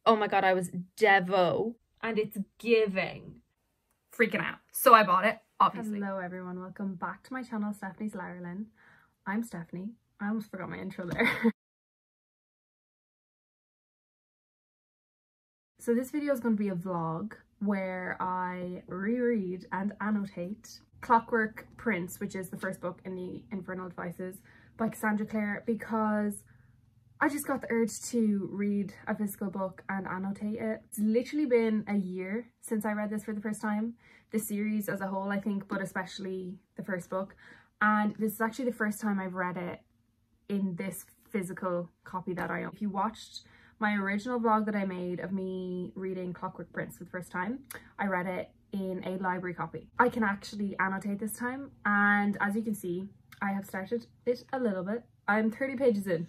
Oh my god, I was devo. And it's giving. Freaking out. So I bought it, obviously. Hello everyone, welcome back to my channel, Stephanie's Ireland. I'm Stephanie. I almost forgot my intro there. So this video is going to be a vlog where I reread and annotate Clockwork Prince, which is the first book in the Infernal Devices by Cassandra Clare, because I just got the urge to read a physical book and annotate it. It's literally been a year since I read this for the first time. The series as a whole, I think, but especially the first book. And this is actually the first time I've read it in this physical copy that I own. If you watched my original vlog that I made of me reading Clockwork Prince for the first time, I read it in a library copy. I can actually annotate this time, and as you can see, I have started it a little bit. I'm 30 pages in,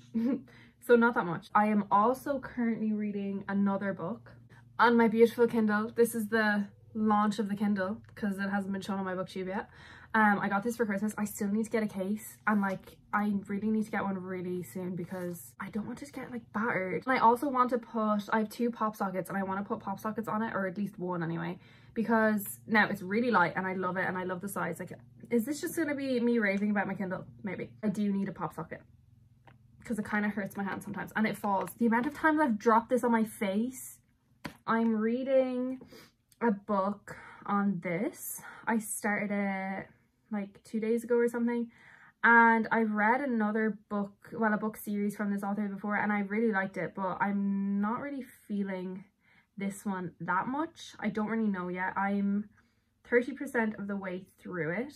so not that much. I am also currently reading another book on my beautiful Kindle. This is the launch of the Kindle because it hasn't been shown on my booktube yet. I got this for Christmas. I still need to get a case, and like I really need to get one really soon because I don't want it to get like battered. And I also want to put, I have 2 pop sockets and I want to put pop sockets on it, or at least one anyway, because now it's really light and I love it and I love the size. Like, is this just gonna be me raving about my Kindle? Maybe. I do need a pop socket because it kind of hurts my hand sometimes and it falls. The amount of times I've dropped this on my face. I'm reading a book on this. I started it like 2 days ago or something, and I've read another book, well, a book series from this author before, and I really liked it, but I'm not really feeling this one that much. I don't really know yet. I'm 30% of the way through it.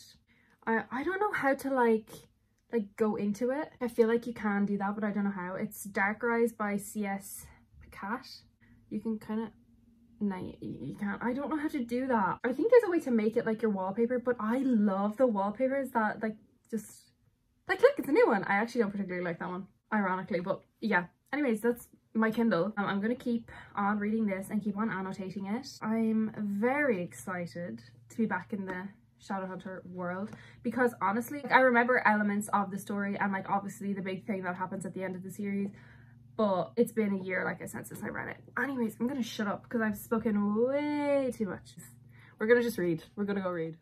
I don't know how to like go into it. I feel like you can do that, but I don't know how. It's Dark Rise by C.S. Cat. You can kind of, no, you can't. I don't know how to do that. I think there's a way to make it like your wallpaper, but I love the wallpapers that like just like, look, it's a new one. I actually don't particularly like that one, ironically, but yeah. Anyways, that's my Kindle. I'm gonna keep on reading this and keep on annotating it. I'm very excited to be back in the Shadowhunter world because honestly, like, I remember elements of the story and like obviously the big thing that happens at the end of the series, but it's been a year, like I said, since I read it. Anyways, I'm gonna shut up because I've spoken way too much. We're gonna just read. We're gonna go read.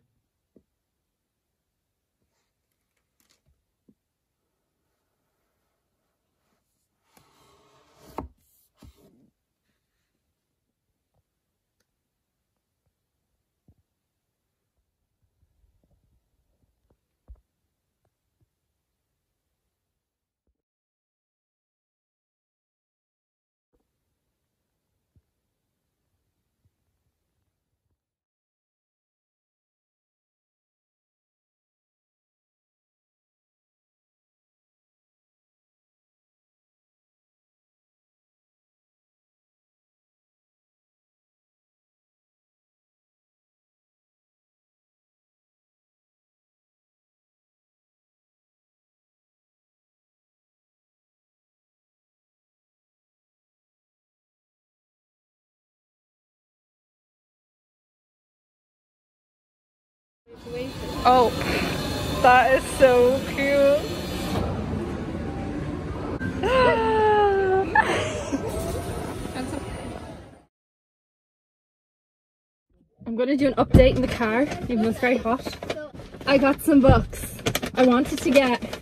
Oh, that is so cute. I'm gonna do an update in the car, even though it's very hot. I got some books. I wanted to get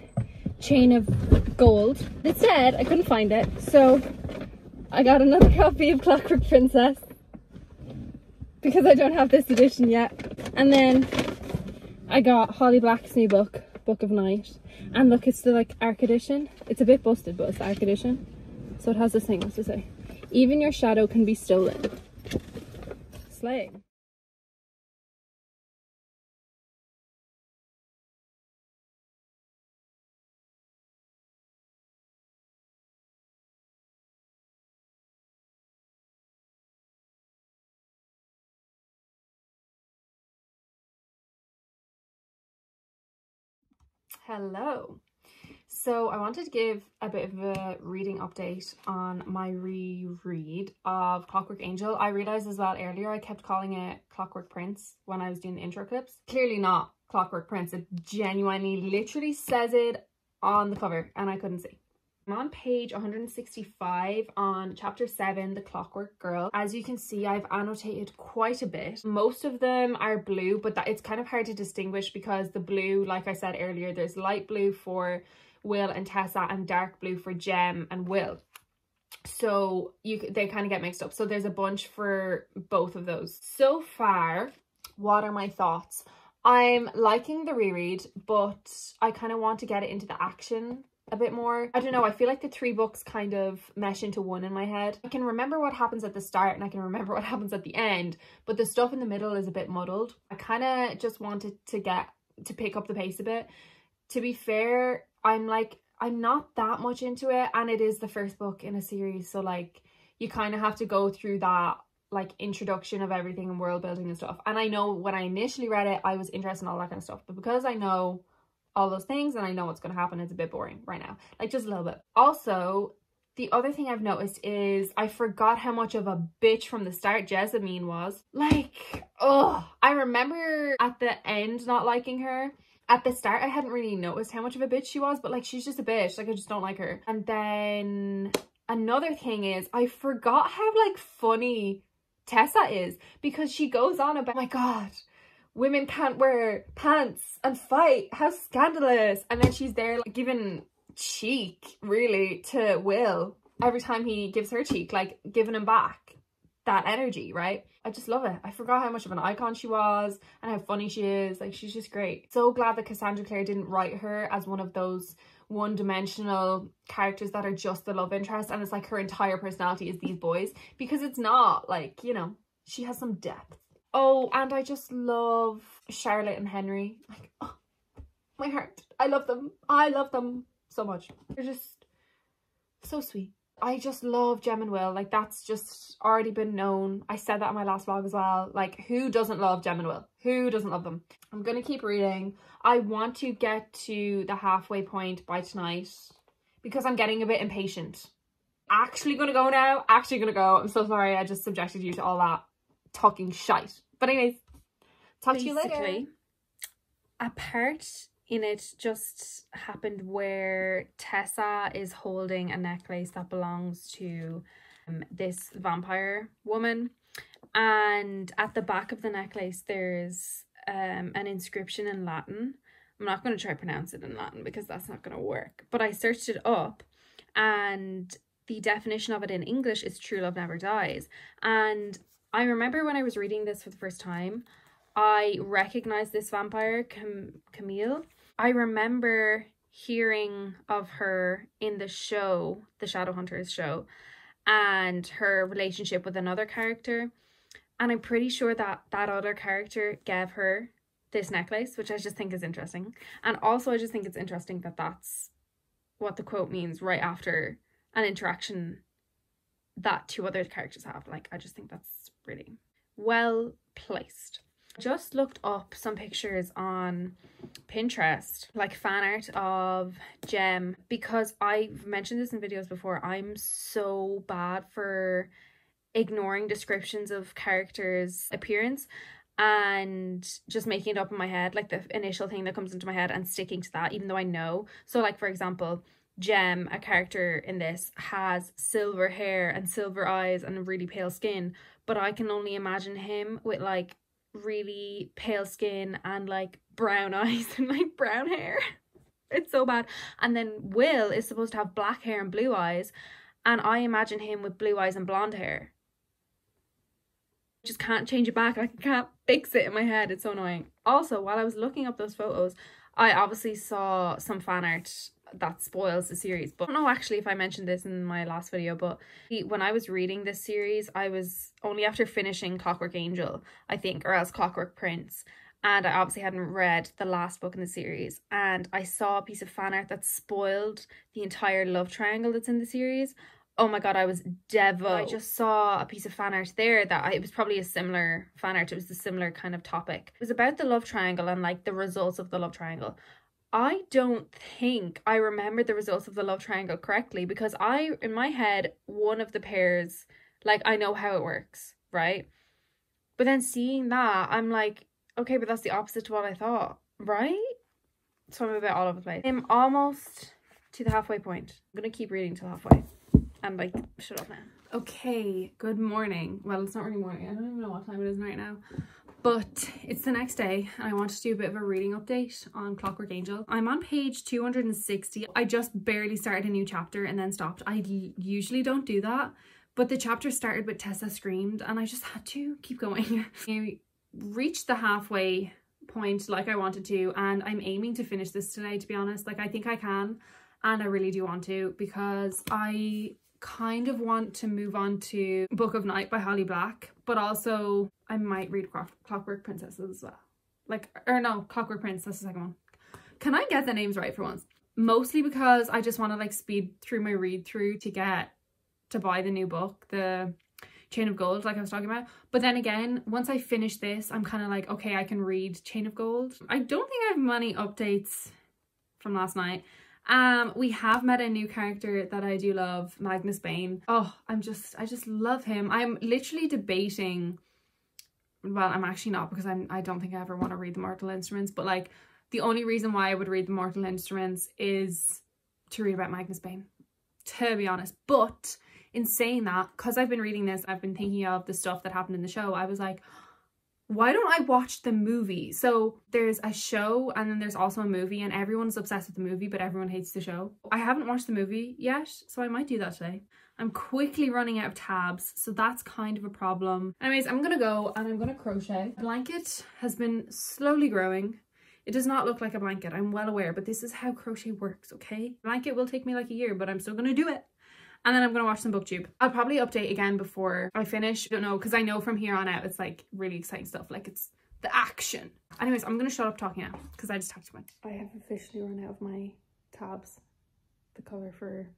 Chain of Gold. Instead, I couldn't find it, so I got another copy of Clockwork Princess because I don't have this edition yet. And then I got Holly Black's new book, Book of Night. And look, it's the like ARC edition. It's a bit busted, but it's the ARC edition. So it has this thing, what's to say? Even your shadow can be stolen. Slaying. Hello. So I wanted to give a bit of a reading update on my reread of Clockwork Angel. I realised as well earlier I kept calling it Clockwork Prince when I was doing the intro clips. Clearly not Clockwork Prince. It genuinely literally says it on the cover and I couldn't see. I'm on page 165 on chapter 7, The Clockwork Girl. As you can see, I've annotated quite a bit. Most of them are blue, but it's kind of hard to distinguish because the blue, like I said earlier, there's light blue for Will and Tessa and dark blue for Jem and Will. So they kind of get mixed up. So there's a bunch for both of those. So far, what are my thoughts? I'm liking the reread, but I kind of want to get it into the action a bit more. I don't know, I feel like the 3 books kind of mesh into one in my head. I can remember what happens at the start and I can remember what happens at the end, but the stuff in the middle is a bit muddled. I kind of just wanted to pick up the pace a bit. To be fair, I'm not that much into it, and it is the first book in a series, so like you kind of have to go through that like introduction of everything and world building and stuff. And I know when I initially read it, I was interested in all that kind of stuff, but because I know all those things and I know what's going to happen, it's a bit boring right now, like just a little bit. Also, the other thing I've noticed is I forgot how much of a bitch from the start Jessamine was. Like, oh, I remember at the end not liking her. At the start I hadn't really noticed how much of a bitch she was, but like she's just a bitch, like I just don't like her. And then another thing is I forgot how like funny Tessa is, because she goes on about, oh my god, women can't wear pants and fight, how scandalous. And then she's there like giving cheek really to Will every time he gives her cheek, like giving him back that energy, right? I just love it. I forgot how much of an icon she was and how funny she is. Like, she's just great. So glad that Cassandra Clare didn't write her as one of those one-dimensional characters that are just the love interest and it's like her entire personality is these boys, because it's not. Like, you know, she has some depth. Oh, and I just love Charlotte and Henry. Like, oh, my heart. I love them. I love them so much. They're just so sweet. I just love Jem and Will. Like, that's just already been known. I said that in my last vlog as well. Like, who doesn't love Jem and Will? Who doesn't love them? I'm gonna keep reading. I want to get to the halfway point by tonight because I'm getting a bit impatient. Actually gonna go now. Actually gonna go. I'm so sorry I just subjected you to all that talking shite. But anyways, talk to you later. A part in it just happened where Tessa is holding a necklace that belongs to this vampire woman, and at the back of the necklace there's an inscription in Latin. I'm not going to try to pronounce it in Latin because that's not going to work, but I searched it up and the definition of it in English is true love never dies. And I remember when I was reading this for the first time, I recognized this vampire, Camille. I remember hearing of her in the show, the Shadowhunters show, and her relationship with another character. And I'm pretty sure that that other character gave her this necklace, which I just think is interesting. And also I just think it's interesting that that's what the quote means right after an interaction that 2 other characters have. Like, I just think that's really well placed. Just looked up some pictures on Pinterest, like fan art of Jem, because I've mentioned this in videos before. I'm so bad for ignoring descriptions of characters' appearance and just making it up in my head, like the initial thing that comes into my head, and sticking to that even though I know. So like, for example, Jem, a character in this, has silver hair and silver eyes and really pale skin, but I can only imagine him with like really pale skin and like brown eyes and like brown hair. It's so bad. And then Will is supposed to have black hair and blue eyes, and I imagine him with blue eyes and blonde hair. Just can't change it back. I can't fix it in my head. It's so annoying. Also, while I was looking up those photos, I obviously saw some fan art that spoils the series. But I don't know actually if I mentioned this in my last video, but when I was reading this series, I was only after finishing Clockwork Angel, I think, or else Clockwork Prince. And I obviously hadn't read the last book in the series. And I saw a piece of fan art that spoiled the entire love triangle that's in the series. Oh my god, I was devo. I just saw a piece of fan art there that it was probably a similar fan art. It was a similar kind of topic. It was about the love triangle and like the results of the love triangle. I don't think I remember the results of the love triangle correctly, because in my head, one of the pairs, like, I know how it works, right? But then seeing that, I'm like, okay, but that's the opposite to what I thought, right? So I'm a bit all over the place. I'm almost to the halfway point. I'm gonna keep reading till halfway and like shut up now. Okay, good morning. Well, it's not really morning. I don't even know what time it is right now, but it's the next day and I wanted to do a bit of a reading update on Clockwork Angel. I'm on page 260. I just barely started a new chapter and then stopped. I usually don't do that, but the chapter started with Tessa screamed and I just had to keep going. I reached the halfway point like I wanted to, and I'm aiming to finish this today, to be honest. Like, I think I can, and I really do want to, because I kind of want to move on to Book of Night by Holly Black, but also I might read Clockwork Princesses as well. Like, or no, Clockwork Prince, that's the second one. Can I get the names right for once? Mostly because I just want to like speed through my read through to buy the new book, the Chain of Gold, like I was talking about. But then again, once I finish this, I'm kind of like, okay, I can read Chain of Gold. I don't think I have many updates from last night. We have met a new character that I do love, Magnus Bane. Oh, I just love him. I'm literally debating, well, I'm actually not, because I don't think I ever want to read the Mortal Instruments, but like the only reason why I would read the Mortal Instruments is to read about Magnus Bane, to be honest. But in saying that, because I've been reading this, I've been thinking of the stuff that happened in the show. I was like, why don't I watch the movie? So there's a show and then there's also a movie, and everyone's obsessed with the movie, but everyone hates the show. I haven't watched the movie yet, so I might do that today. I'm quickly running out of tabs, so that's kind of a problem. Anyways, I'm gonna go and I'm gonna crochet. The blanket has been slowly growing. It does not look like a blanket, I'm well aware, but this is how crochet works, okay? Blanket will take me like a year, but I'm still gonna do it. And then I'm going to watch some BookTube. I'll probably update again before I finish. I don't know, because I know from here on out it's like really exciting stuff. Like, it's the action. Anyways, I'm going to shut up talking now because I just talked too much. I have officially run out of my tabs. The colour for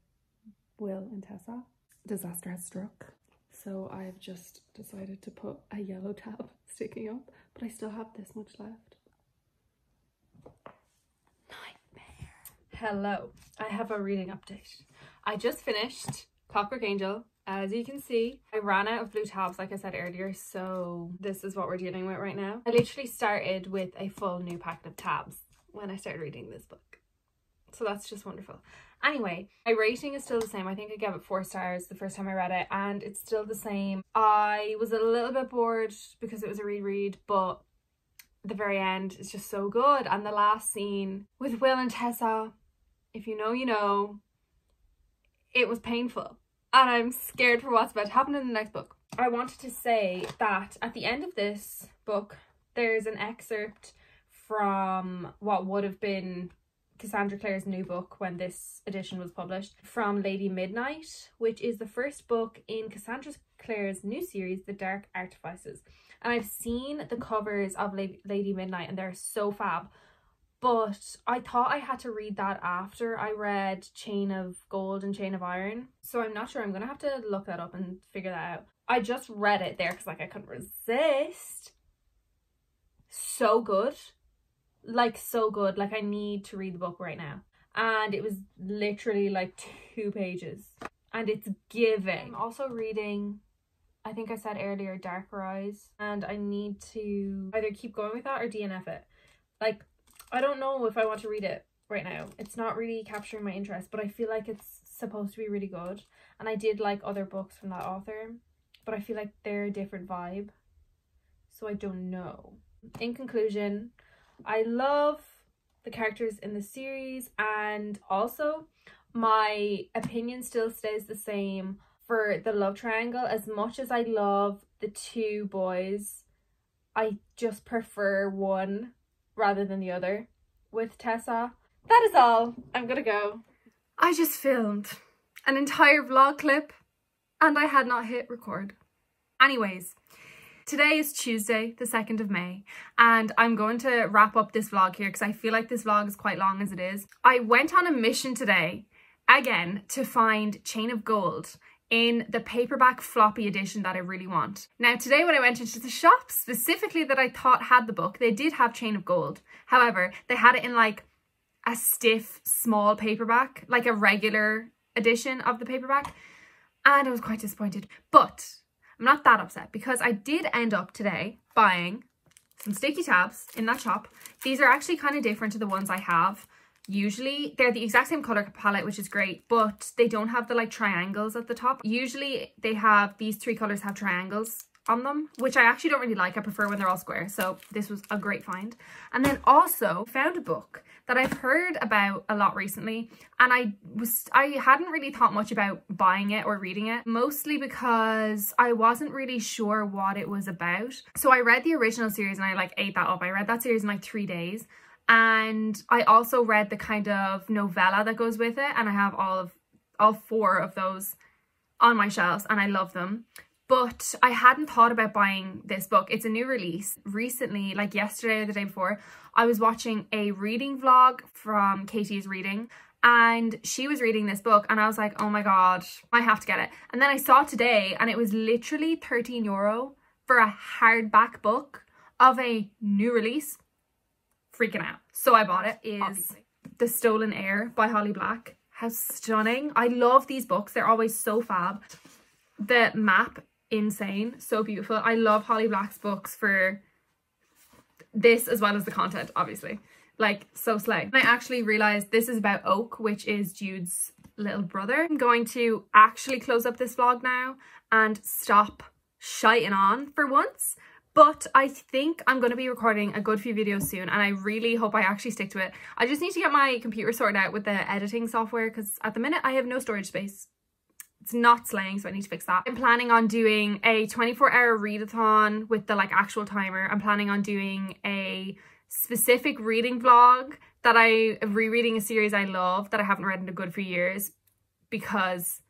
Will and Tessa. Disaster has struck. So I've just decided to put a yellow tab sticking up, but I still have this much left. Nightmare. Hello. I have a reading update. I just finished Clockwork Angel. As you can see, I ran out of blue tabs, like I said earlier, so this is what we're dealing with right now. I literally started with a full new packet of tabs when I started reading this book. So that's just wonderful. Anyway, my rating is still the same. I think I gave it 4 stars the first time I read it, and it's still the same. I was a little bit bored because it was a reread, but the very end is just so good. And the last scene with Will and Tessa, if you know, you know. It was painful and I'm scared for what's about to happen in the next book. I wanted to say that at the end of this book, there's an excerpt from what would have been Cassandra Clare's new book when this edition was published, from Lady Midnight, which is the first book in Cassandra Clare's new series, The Dark Artifices. And I've seen the covers of Lady Midnight and they're so fab. But I thought I had to read that after I read Chain of Gold and Chain of Iron. So I'm not sure. I'm going to have to look that up and figure that out. I just read it there because like I couldn't resist. So good. Like so good. Like I need to read the book right now. And it was literally like 2 pages. And it's giving. I'm also reading, I think I said earlier, Darker Eyes. And I need to either keep going with that or DNF it. Like, I don't know if I want to read it right now. It's not really capturing my interest, but I feel like it's supposed to be really good. And I did like other books from that author, but I feel like they're a different vibe. So I don't know. In conclusion, I love the characters in the series, and also my opinion still stays the same for the love triangle. As much as I love the 2 boys, I just prefer one rather than the other with Tessa. That is all. I'm gonna go. I just filmed an entire vlog clip and I had not hit record. Anyways, today is Tuesday, the 2nd of May, and I'm going to wrap up this vlog here because I feel like this vlog is quite long as it is. I went on a mission today, again, to find Chain of Gold in the paperback floppy edition that I really want. Now today when I went into the shop specifically that I thought had the book, they did have Chain of Gold. However, they had it in like a stiff small paperback, like a regular edition of the paperback, and I was quite disappointed. But I'm not that upset because I did end up today buying some sticky tabs in that shop. These are actually kind of different to the ones I have. Usually they're the exact same color palette, which is great, but they don't have the like triangles at the top. Usually they have, these 3 colors have triangles on them, which I actually don't really like. I prefer when they're all square. So this was a great find. And then also found a book that I've heard about a lot recently, and I hadn't really thought much about buying it or reading it, mostly because I wasn't really sure what it was about. So I read the original series and I like ate that up. I read that series in like 3 days, and I also read the kind of novella that goes with it, and I have all 4 of those on my shelves and I love them. But I hadn't thought about buying this book. It's a new release. Recently, like yesterday or the day before, I was watching a reading vlog from Katie's Reading, and she was reading this book and I was like, oh my god, I have to get it. And then I saw it today and it was literally €13 for a hardback book of a new release. Freaking out. So I bought it. Obviously. The Stolen Heir by Holly Black. How stunning. I love these books. They're always so fab. The map, insane, so beautiful. I love Holly Black's books for this as well as the content, obviously, like so slay. I actually realized this is about Oak, which is Jude's little brother. I'm going to actually close up this vlog now and stop shiting on for once, but I think I'm going to be recording a good few videos soon, and I really hope I actually stick to it. I just need to get my computer sorted out with the editing software, because at the minute I have no storage space. It's not slaying, so I need to fix that. I'm planning on doing a 24-hour readathon with the like actual timer. I'm planning on doing a specific reading vlog that I am rereading a series I love that I haven't read in a good few years because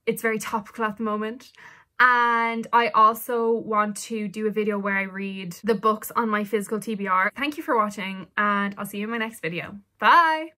it's very topical at the moment. And I also want to do a video where I read the books on my physical TBR. Thank you for watching, and I'll see you in my next video. Bye!